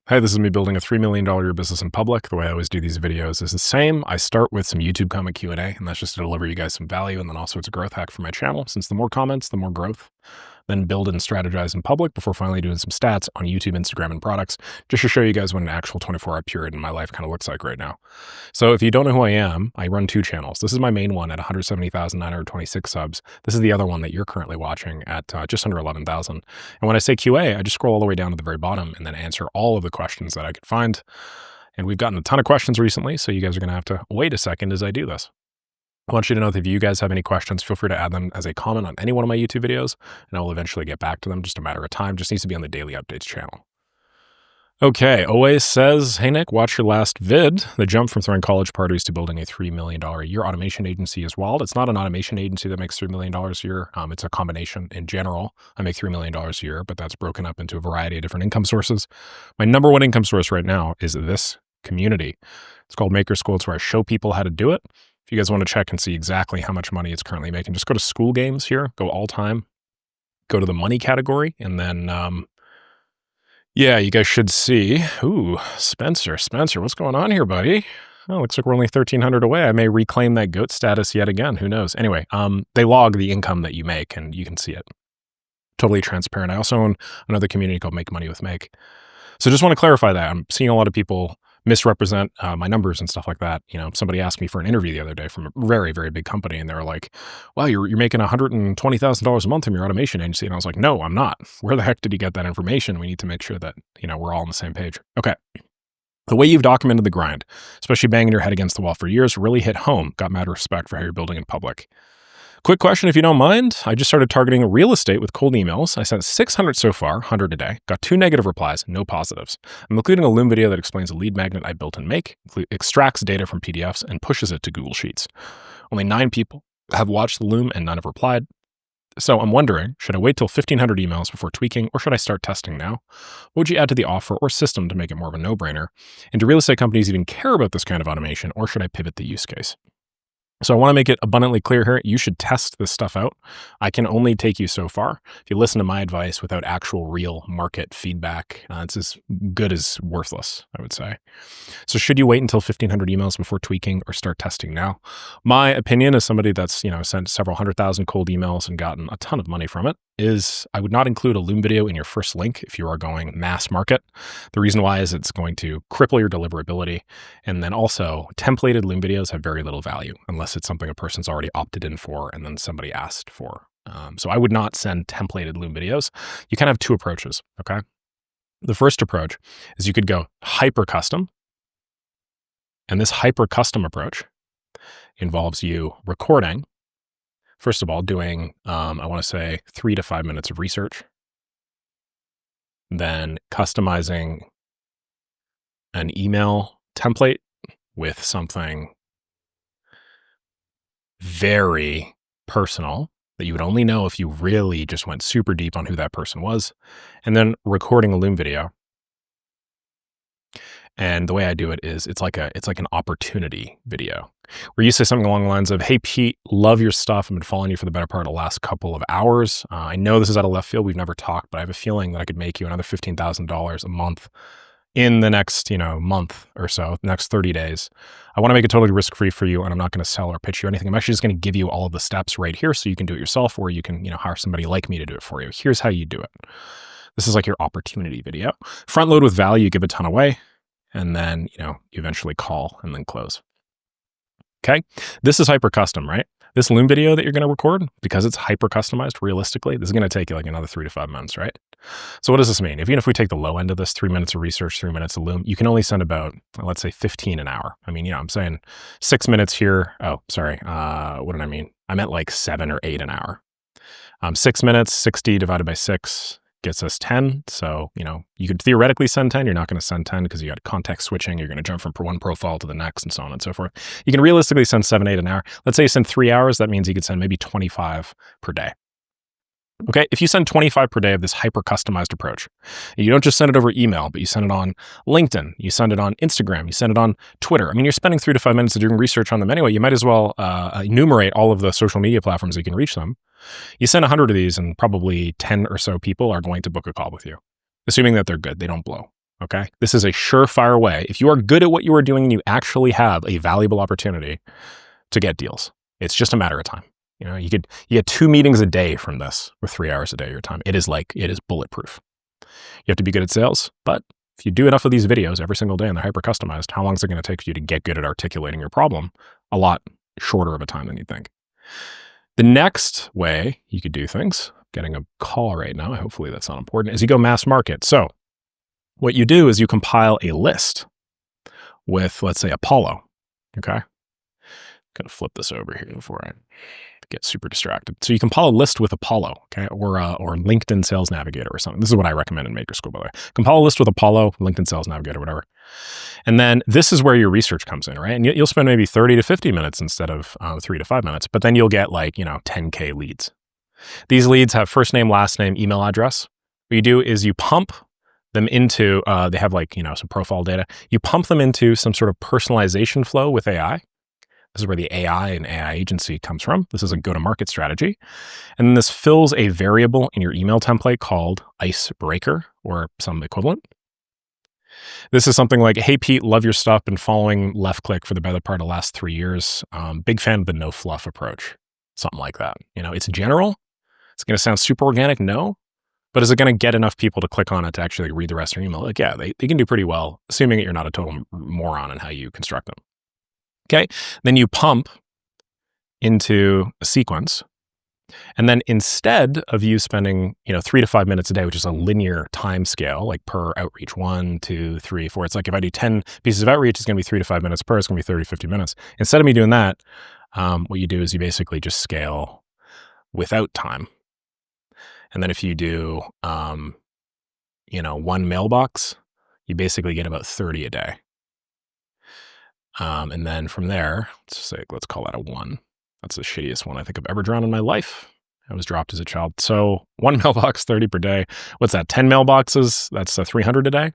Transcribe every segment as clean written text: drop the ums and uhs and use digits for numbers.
Hey, this is me building a $3 million a year business in public. The way I always do these videos is the same. I start with some YouTube comment Q&A, and that's just to deliver you guys some value, and then also it's a growth hack for my channel. Since the more comments, the more growth. Then build and strategize in public before finally doing some stats on YouTube, Instagram, and products, just to show you guys what an actual 24-hour period in my life kind of looks like right now. So if you don't know who I am, I run two channels. This is my main one at 170,926 subs. This is the other one that you're currently watching at just under 11,000. And when I say QA, I just scroll all the way down to the very bottom and then answer all of the questions that I could find. And we've gotten a ton of questions recently, so you guys are going to have to wait a second as I do this. I want you to know that if you guys have any questions, feel free to add them as a comment on any one of my YouTube videos, and I will eventually get back to them. Just a matter of time. Just needs to be on the daily updates channel. Okay, Always says, hey Nick, watch your last vid. The jump from throwing college parties to building a $3 million a year automation agency is wild. It's not an automation agency that makes $3 million a year. It's a combination. In general, I make $3 million a year, but that's broken up into a variety of different income sources. My number one income source right now is this community. It's called Maker School. It's where I show people how to do it. If you guys want to check and see exactly how much money it's currently making, just go to school games here, go all time, go to the money category, and then, yeah, you guys should see, ooh, Spencer, what's going on here, buddy? Oh, looks like we're only 1,300 away. I may reclaim that GOAT status yet again. Who knows? Anyway, they log the income that you make and you can see it. Totally transparent. I also own another community called Make Money with Make. So just want to clarify that. I'm seeing a lot of people misrepresent my numbers and stuff like that. You know, somebody asked me for an interview the other day from a very, very big company, and they were like, wow, you're making $120,000 a month from your automation agency. And I was like, no, I'm not. Where the heck did you get that information? We need to make sure that, you know, we're all on the same page. Okay. The way you've documented the grind, especially banging your head against the wall for years, really hit home. Got mad respect for how you're building in public. Quick question, if you don't mind. I just started targeting real estate with cold emails. I sent 600 so far, 100 a day. Got 2 negative replies, no positives. I'm including a Loom video that explains a lead magnet I built in Make, extracts data from PDFs, and pushes it to Google Sheets. Only 9 people have watched the Loom and none have replied. So I'm wondering, should I wait till 1,500 emails before tweaking, or should I start testing now? What would you add to the offer or system to make it more of a no-brainer? And do real estate companies even care about this kind of automation, or should I pivot the use case? So I want to make it abundantly clear here, you should test this stuff out. I can only take you so far. If you listen to my advice without actual real market feedback, it's as good as worthless, I would say. So should you wait until 1,500 emails before tweaking or start testing now? My opinion as somebody that's, you know, sent several 100,000 cold emails and gotten a ton of money from it is I would not include a Loom video in your first link if you are going mass market. The reason why is it's going to cripple your deliverability. And then also templated Loom videos have very little value unless it's something a person's already opted in for and then somebody asked for. So I would not send templated Loom videos. You kind of have two approaches, okay? The first approach is you could go hyper custom. And this hyper custom approach involves you recording, first of all, doing, I want to say 3 to 5 minutes of research, then customizing an email template with something very personal that you would only know if you really just went super deep on who that person was, and then recording a Loom video. And the way I do it is it's like an opportunity video where you say something along the lines of, hey, Pete, love your stuff. I've been following you for the better part of the last couple of hours. I know this is out of left field. We've never talked, but I have a feeling that I could make you another $15,000 a month in the next, month or so, the next 30 days. I want to make it totally risk-free for you, and I'm not going to sell or pitch you or anything. I'm actually just going to give you all of the steps right here so you can do it yourself, or you can, hire somebody like me to do it for you. Here's how you do it. This is like your opportunity video. Front load with value, you give a ton away, and then, you eventually call and then close. Okay. This is hyper custom, right? This Loom video that you're going to record, because it's hyper customized, realistically, this is going to take you like another 3 to 5 months, right? So what does this mean? Even if we take the low end of this, 3 minutes of research, 3 minutes of Loom, you can only send about, let's say 15 an hour. I mean, I'm saying 6 minutes here. Oh, sorry. What did I mean? I meant like 7 or 8 an hour. 6 minutes, 60 divided by 6 gets us 10. So, you could theoretically send 10. You're not going to send 10 because you got context switching. You're going to jump from one profile to the next and so on and so forth. You can realistically send 7, 8 an hour. Let's say you send 3 hours. That means you could send maybe 25 per day. Okay, if you send 25 per day of this hyper customized approach, you don't just send it over email, but you send it on LinkedIn, you send it on Instagram, you send it on Twitter. I mean, you're spending 3 to 5 minutes doing research on them anyway. You might as well enumerate all of the social media platforms you can reach them. You send 100 of these and probably 10 or so people are going to book a call with you, assuming that they're good, they don't blow. Okay. This is a surefire way. If you are good at what you are doing and you actually have a valuable opportunity to get deals, it's just a matter of time. You get 2 meetings a day from this with 3 hours a day of your time. It is bulletproof. You have to be good at sales, but if you do enough of these videos every single day and they're hyper customized, how long is it going to take for you to get good at articulating your problem? A lot shorter of a time than you think. The next way you could do things, getting a call right now, hopefully that's not important, is you go mass market. So what you do is you compile a list with, let's say, Apollo. Okay. I'm going to flip this over here before I get super distracted. So you compile a list with Apollo, okay, or LinkedIn Sales Navigator or something. This is what I recommend in Maker School, by the way. Compile a list with Apollo, LinkedIn Sales Navigator, whatever. And then this is where your research comes in, right? And you'll spend maybe 30 to 50 minutes instead of 3 to 5 minutes, but then you'll get 10K leads. These leads have first name, last name, email address. What you do is you pump them into, they have some profile data. You pump them into some sort of personalization flow with AI. This is where the AI and AI agency comes from. This is a go-to-market strategy. And then this fills a variable in your email template called icebreaker or some equivalent. This is something like, hey, Pete, love your stuff. Been following Left Click for the better part of the last 3 years. Big fan of the no fluff approach. Something like that. It's general. It's going to sound super organic. No. But is it going to get enough people to click on it to actually read the rest of your email? Yeah, they can do pretty well, assuming that you're not a total moron in how you construct them. Okay, then you pump into a sequence. And then instead of you spending, 3 to 5 minutes a day, which is a linear time scale, like per outreach, 1, 2, 3, 4. It's like if I do 10 pieces of outreach, it's going to be 3 to 5 minutes per. It's going to be 30, 50 minutes. Instead of me doing that, what you do is you basically just scale without time. And then if you do, 1 mailbox, you basically get about 30 a day. And then from there, let's call that a 1. That's the shittiest one I think I've ever drawn in my life. I was dropped as a child. So 1 mailbox, 30 per day. What's that? 10 mailboxes? That's 300 a day.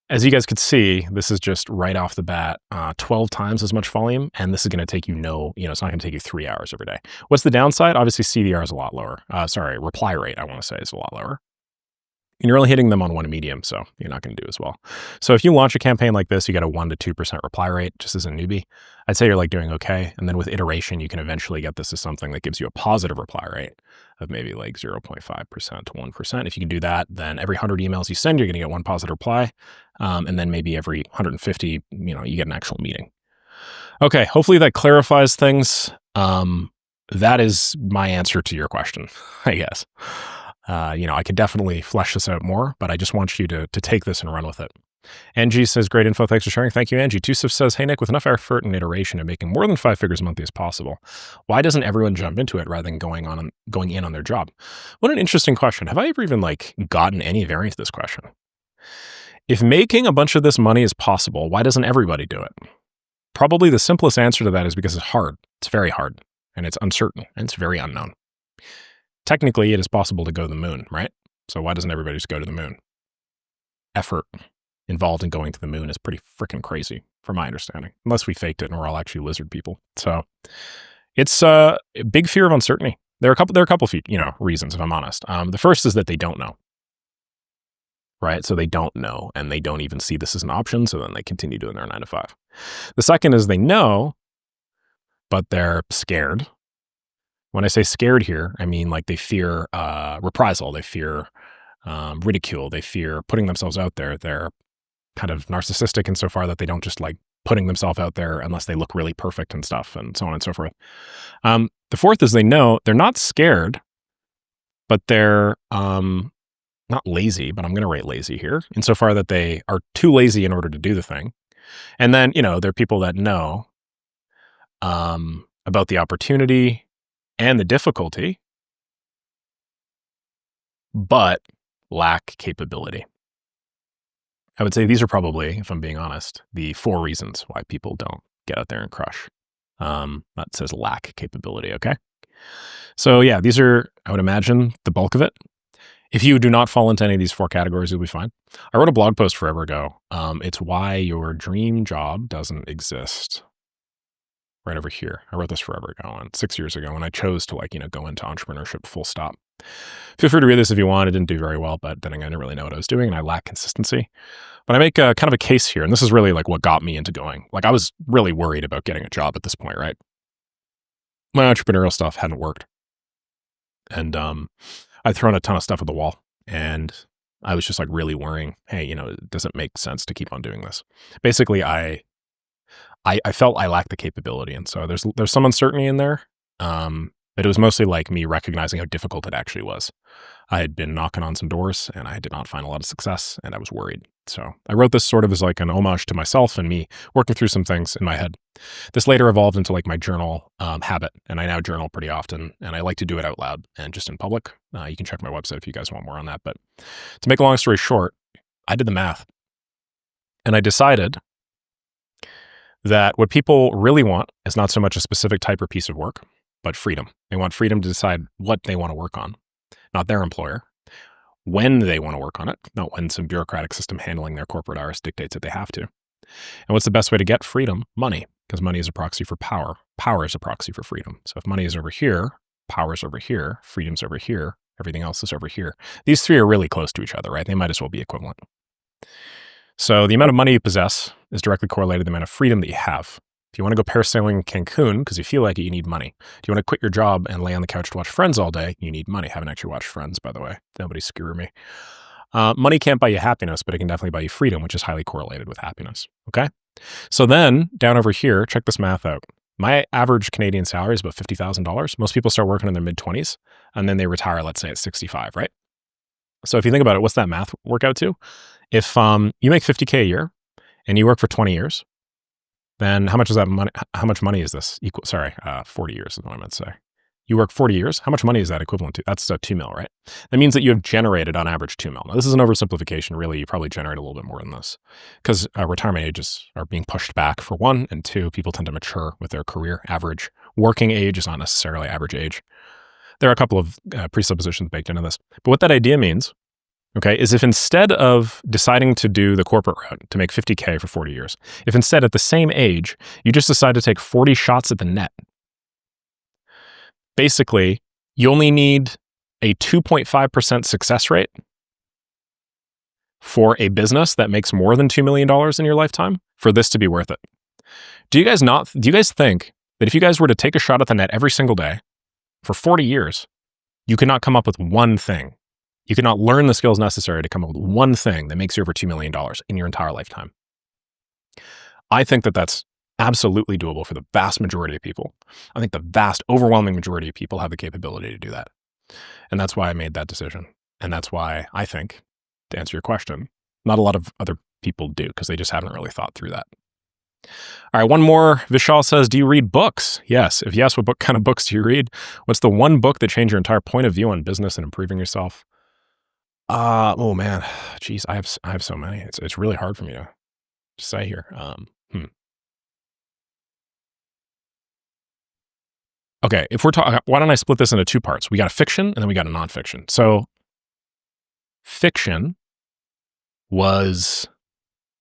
As you guys could see, this is just right off the bat, 12 times as much volume. And this is going to take you it's not going to take you 3 hours every day. What's the downside? Obviously, CDR is a lot lower. Reply rate, I want to say, is a lot lower. And you're only hitting them on 1 medium, so you're not going to do as well. So if you launch a campaign like this, you get a 1 to 2% reply rate, just as a newbie. I'd say you're doing okay. And then with iteration, you can eventually get this as something that gives you a positive reply rate of maybe 0.5% to 1%. If you can do that, then every 100 emails you send, you're going to get 1 positive reply. And then maybe every 150, you get an actual meeting. Okay, hopefully that clarifies things. That is my answer to your question, I guess. I could definitely flesh this out more, but I just want you to take this and run with it. Angie says, great info. Thanks for sharing. Thank you, Angie. Tusif says, hey, Nick, with enough effort and iteration and making more than 5 figures monthly as possible, why doesn't everyone jump into it rather than going in on their job? What an interesting question. Have I ever even gotten any variant to this question? If making a bunch of this money is possible, why doesn't everybody do it? Probably the simplest answer to that is because it's hard. It's very hard and it's uncertain and it's very unknown. Technically, it is possible to go to the moon, right? So why doesn't everybody just go to the moon? Effort involved in going to the moon is pretty freaking crazy, from my understanding, unless we faked it and we're all actually lizard people. So it's a big fear of uncertainty. There are a couple reasons, if I'm honest. The first is that they don't know, right? So they don't know, and they don't even see this as an option. So then they continue doing their 9 to 5. The second is they know, but they're scared. When I say scared here, I mean they fear reprisal, they fear ridicule, they fear putting themselves out there. They're kind of narcissistic insofar that they don't just putting themselves out there unless they look really perfect and stuff, and so on and so forth. The fourth is they know they're not scared, but they're not lazy, but I'm going to rate lazy here, insofar that they are too lazy in order to do the thing. And then, there are people that know about the opportunity and the difficulty, but lack capability. I would say these are probably, if I'm being honest, the 4 reasons why people don't get out there and crush. That says lack capability, okay? So yeah, these are, I would imagine, the bulk of it. If you do not fall into any of these 4 categories, you'll be fine. I wrote a blog post forever ago. It's why your dream job doesn't exist. Right over here. I wrote this forever ago, 6 years ago, when I chose to go into entrepreneurship full stop. Feel free to read this if you want. It didn't do very well, but then again, I didn't really know what I was doing and I lack consistency. But I make a kind of a case here, and this is really like what got me into going. Like I was really worried about getting a job at this point, right? My entrepreneurial stuff hadn't worked. And I'd thrown a ton of stuff at the wall, and I was just like really worrying, hey, does it make sense to keep on doing this? Basically, I felt I lacked the capability. And so there's some uncertainty in there. But it was mostly like me recognizing how difficult it actually was. I had been knocking on some doors and I did not find a lot of success, and I was worried. So I wrote this sort of as like an homage to myself and me working through some things in my head. This later evolved into like my journal habit, and I now journal pretty often, and I like to do it out loud and just in public. You can check my website if you guys want more on that. But to make a long story short, I did the math and I decided that what people really want is not so much a specific type or piece of work, but freedom. They want freedom to decide what they want to work on, not their employer, when they want to work on it, not when some bureaucratic system handling their corporate hours dictates that they have to. And what's the best way to get freedom? Money, because money is a proxy for power. Power is a proxy for freedom. So if money is over here, power is over here, freedom's over here, everything else is over here. These three are really close to each other, right? They might as well be equivalent. So the amount of money you possess is directly correlated to the amount of freedom that you have. If you want to go parasailing in Cancun because you feel like it, you need money. Do you want to quit your job and lay on the couch to watch Friends all day? You need money. Haven't actually watched Friends, by the way. Nobody screw me. Money can't buy you happiness, but it can definitely buy you freedom, which is highly correlated with happiness. Okay? So then down over here, check this math out. My average Canadian salary is about $50,000. Most people start working in their mid-20s and then they retire, let's say at 65, right? So if you think about it, what's that math work out to? If you make $50K a year and you work for 20 years, then how much is that money? How much money is this equal? 40 years is what I meant to say. You work 40 years. How much money is that equivalent to? That's 2 mil, right? That means that you have generated on average 2 mil. Now, this is an oversimplification. Really, you probably generate a little bit more than this because retirement ages are being pushed back for one, and two, people tend to mature with their career. Average working age is not necessarily average age. There are a couple of presuppositions baked into this. But what that idea means, okay, is if instead of deciding to do the corporate route to make 50K for 40 years, if instead at the same age, you just decide to take 40 shots at the net, basically, you only need a 2.5% success rate for a business that makes more than $2 million in your lifetime for this to be worth it. Do you guys think that if you guys were to take a shot at the net every single day for 40 years, you could not come up with one thing? You could not learn the skills necessary to come up with one thing that makes you over $2 million in your entire lifetime. I think that that's absolutely doable for the vast majority of people. I think the vast, overwhelming majority of people have the capability to do that. And that's why I made that decision. And that's why I think, to answer your question, not a lot of other people do because they just haven't really thought through that. All right, one more. Vishal says, do you read books? Yes. If yes, what kind of books do you read? What's the one book that changed your entire point of view on business and improving yourself? Oh man, geez, I have so many. It's really hard for me to say here. Okay, if we're talking, why don't I split this into two parts? We got a fiction and then we got a nonfiction. So fiction was,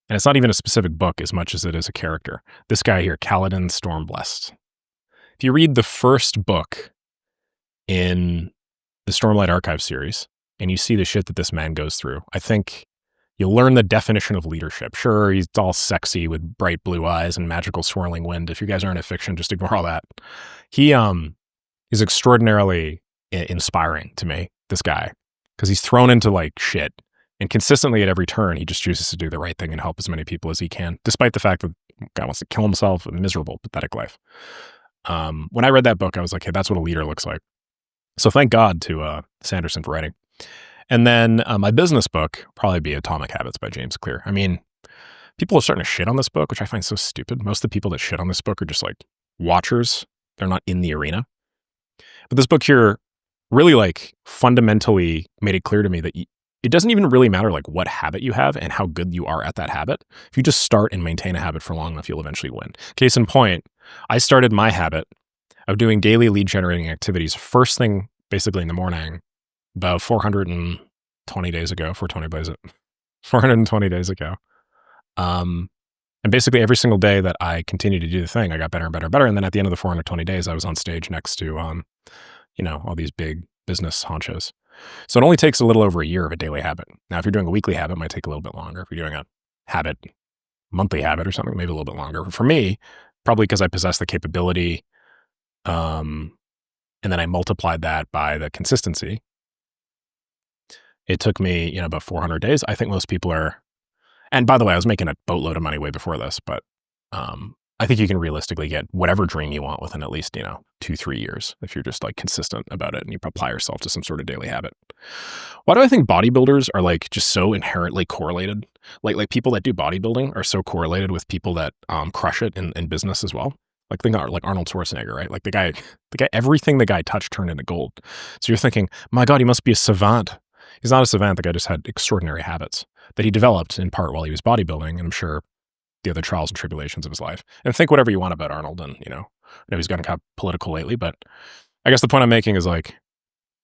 and it's not even a specific book as much as it is a character. This guy here, Kaladin Stormblessed. If you read the first book in the Stormlight Archive series, and you see the shit that this man goes through, I think you'll learn the definition of leadership. Sure, he's all sexy with bright blue eyes and magical swirling wind. If you guys aren't a fiction, just ignore all that. He is extraordinarily inspiring to me, this guy, because he's thrown into like shit. And consistently at every turn, he just chooses to do the right thing and help as many people as he can, despite the fact that guy wants to kill himself, a miserable, pathetic life. When I read that book, I was like, hey, that's what a leader looks like. So thank God to Sanderson for writing. And then my business book probably be Atomic Habits by James Clear. I mean, people are starting to shit on this book, which I find so stupid. Most of the people that shit on this book are just like watchers. They're not in the arena. But this book here really like fundamentally made it clear to me that it doesn't even really matter like what habit you have and how good you are at that habit. If you just start and maintain a habit for long enough, you'll eventually win. Case in point, I started my habit of doing daily lead generating activities first thing basically in the morning about 420 days ago. 420 days ago. And basically every single day that I continued to do the thing, I got better and better and better. And then at the end of the 420 days, I was on stage next to, all these big business honchos. So it only takes a little over a year of a daily habit. Now, if you're doing a weekly habit, it might take a little bit longer. If you're doing a habit, monthly habit or something, maybe a little bit longer. For me, probably because I possess the capability, and then I multiplied that by the consistency. It took me, about 400 days. I think most people are, and by the way, I was making a boatload of money way before this, but I think you can realistically get whatever dream you want within at least, 2-3 years if you're just like consistent about it and you apply yourself to some sort of daily habit. Why do I think bodybuilders are like just so inherently correlated? Like people that do bodybuilding are so correlated with people that crush it in business as well. Like think of like Arnold Schwarzenegger, right? Like the guy, everything the guy touched turned into gold. So you're thinking, my God, he must be a savant. He's not a savant. The guy just had extraordinary habits that he developed in part while he was bodybuilding. And I'm sure the other trials and tribulations of his life. And think whatever you want about Arnold. And, I know he's gotten kind of political lately, but I guess the point I'm making is like,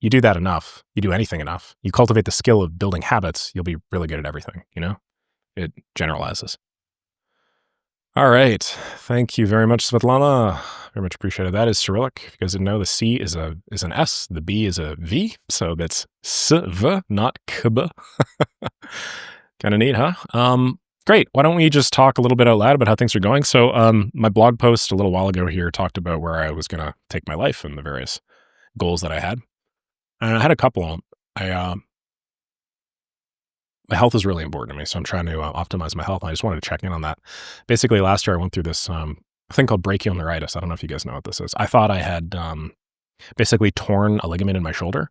you do that enough, you do anything enough, you cultivate the skill of building habits, you'll be really good at everything, It generalizes. All right. Thank you very much, Svetlana. Very much appreciated. That is Cyrillic. If you guys didn't know, the C is an S, the B is a V. So that's SV, not KB. Kind of neat, huh? Great. Why don't we just talk a little bit out loud about how things are going? So my blog post a little while ago here talked about where I was going to take my life and the various goals that I had. And I had a couple. My health is really important to me, so I'm trying to optimize my health. And I just wanted to check in on that. Basically, last year I went through this thing called brachial neuritis. I don't know if you guys know what this is. I thought I had basically torn a ligament in my shoulder.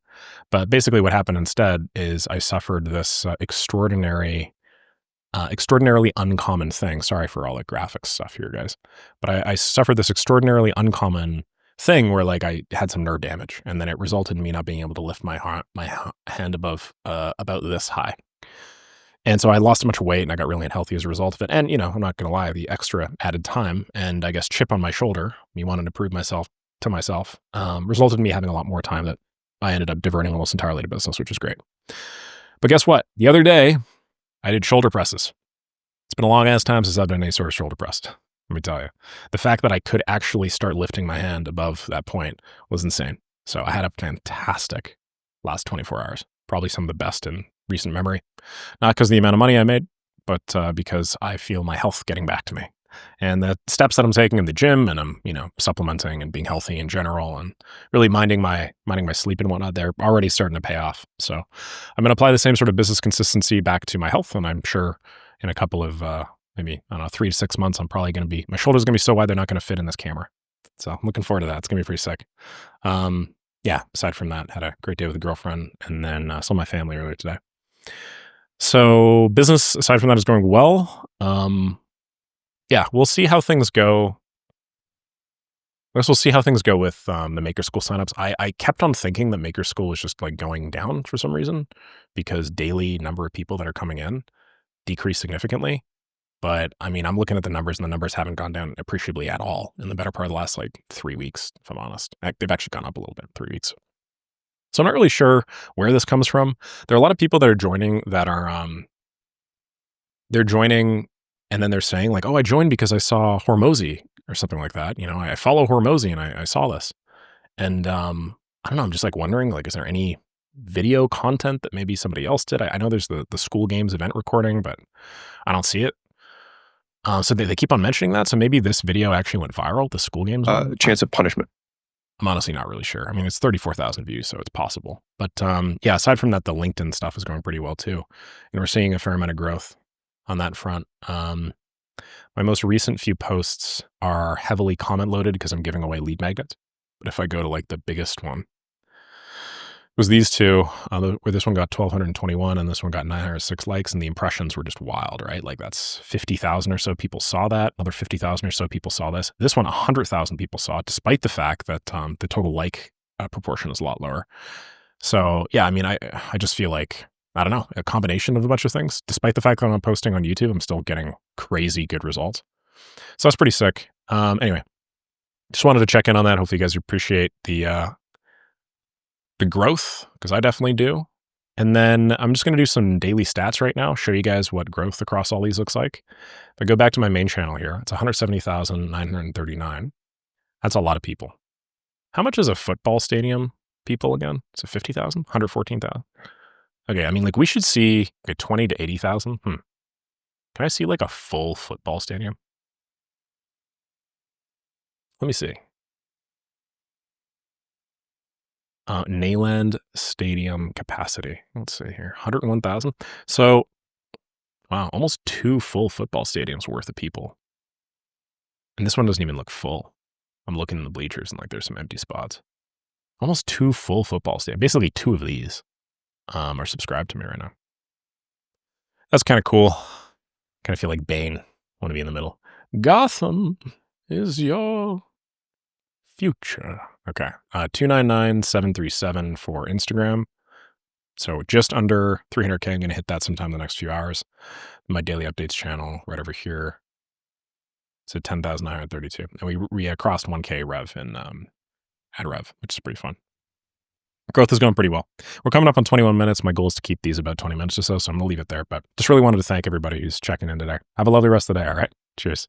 But basically what happened instead is I suffered this extraordinarily uncommon thing. Sorry for all the graphics stuff here, guys. But I suffered this extraordinarily uncommon thing where like I had some nerve damage, and then it resulted in me not being able to lift my hand above about this high. And so I lost a bunch of weight and I got really unhealthy as a result of it. And, I'm not going to lie, the extra added time and I guess chip on my shoulder, me wanting to prove myself to myself, resulted in me having a lot more time that I ended up diverting almost entirely to business, which is great. But guess what? The other day, I did shoulder presses. It's been a long ass time since I've done any sort of shoulder press. Let me tell you. The fact that I could actually start lifting my hand above that point was insane. So I had a fantastic last 24 hours. Probably some of the best in recent memory. Not because of the amount of money I made, but because I feel my health getting back to me. And the steps that I'm taking in the gym and I'm, supplementing and being healthy in general and really minding my sleep and whatnot, they're already starting to pay off. So I'm going to apply the same sort of business consistency back to my health. And I'm sure in a couple of, maybe, 3 to 6 months, I'm probably going to be, my shoulders are going to be so wide, they're not going to fit in this camera. So I'm looking forward to that. It's going to be pretty sick. Yeah, aside from that, had a great day with a girlfriend and then saw my family earlier today. So business, aside from that, is going well. Yeah, we'll see how things go. I guess we'll see how things go with the Maker School signups. I kept on thinking that Maker School was just like going down for some reason because daily number of people that are coming in decreased significantly. But I mean, I'm looking at the numbers and the numbers haven't gone down appreciably at all in the better part of the last like 3 weeks, if I'm honest. They've actually gone up a little bit, 3 weeks. So I'm not really sure where this comes from. There are a lot of people that are joining that are, they're joining and then they're saying like, oh, I joined because I saw Hormozy or something like that. I follow Hormozy and I saw this. And I don't know, I'm just like wondering, like, is there any video content that maybe somebody else did? I know there's the school games event recording, but I don't see it. So they keep on mentioning that. So maybe this video actually went viral, the school games one. Chance of punishment. I'm honestly not really sure. I mean, it's 34,000 views, so it's possible. But yeah, aside from that, the LinkedIn stuff is going pretty well too. And we're seeing a fair amount of growth on that front. My most recent few posts are heavily comment loaded because I'm giving away lead magnets. But if I go to like the biggest one, it was these two, where this one got 1,221 and this one got 906 likes, and the impressions were just wild, right? Like that's 50,000 or so people saw that. Another 50,000 or so people saw this. This one, 100,000 people saw it, despite the fact that the total like proportion is a lot lower. So yeah, I mean, I just feel like, I don't know, a combination of a bunch of things. Despite the fact that I'm posting on YouTube, I'm still getting crazy good results. So that's pretty sick. Anyway, just wanted to check in on that. Hopefully you guys appreciate the growth, because I definitely do. And then I'm just going to do some daily stats right now, show you guys what growth across all these looks like. If I go back to my main channel here, it's 170,939. That's a lot of people. How much is a football stadium people again? Is it 50,000? 114,000? Okay, I mean, like, we should see, okay, 20 to 80,000. Can I see, like, a full football stadium? Let me see. Neyland Stadium capacity. Let's see here, 101,000. So, wow, almost 2 full football stadiums worth of people. And this one doesn't even look full. I'm looking in the bleachers and, like, there's some empty spots. Almost 2 full football stadiums. Basically 2 of these, are subscribed to me right now. That's kinda cool. Kinda feel like Bane. Wanna be in the middle. Gotham is your future. Okay. 299,737 for Instagram. So just under 300K. I'm going to hit that sometime in the next few hours. My daily updates channel right over here. It's at 10,932. And we crossed 1K rev in ad rev, which is pretty fun. Growth is going pretty well. We're coming up on 21 minutes. My goal is to keep these about 20 minutes or so. So I'm going to leave it there. But just really wanted to thank everybody who's checking in today. Have a lovely rest of the day. All right. Cheers.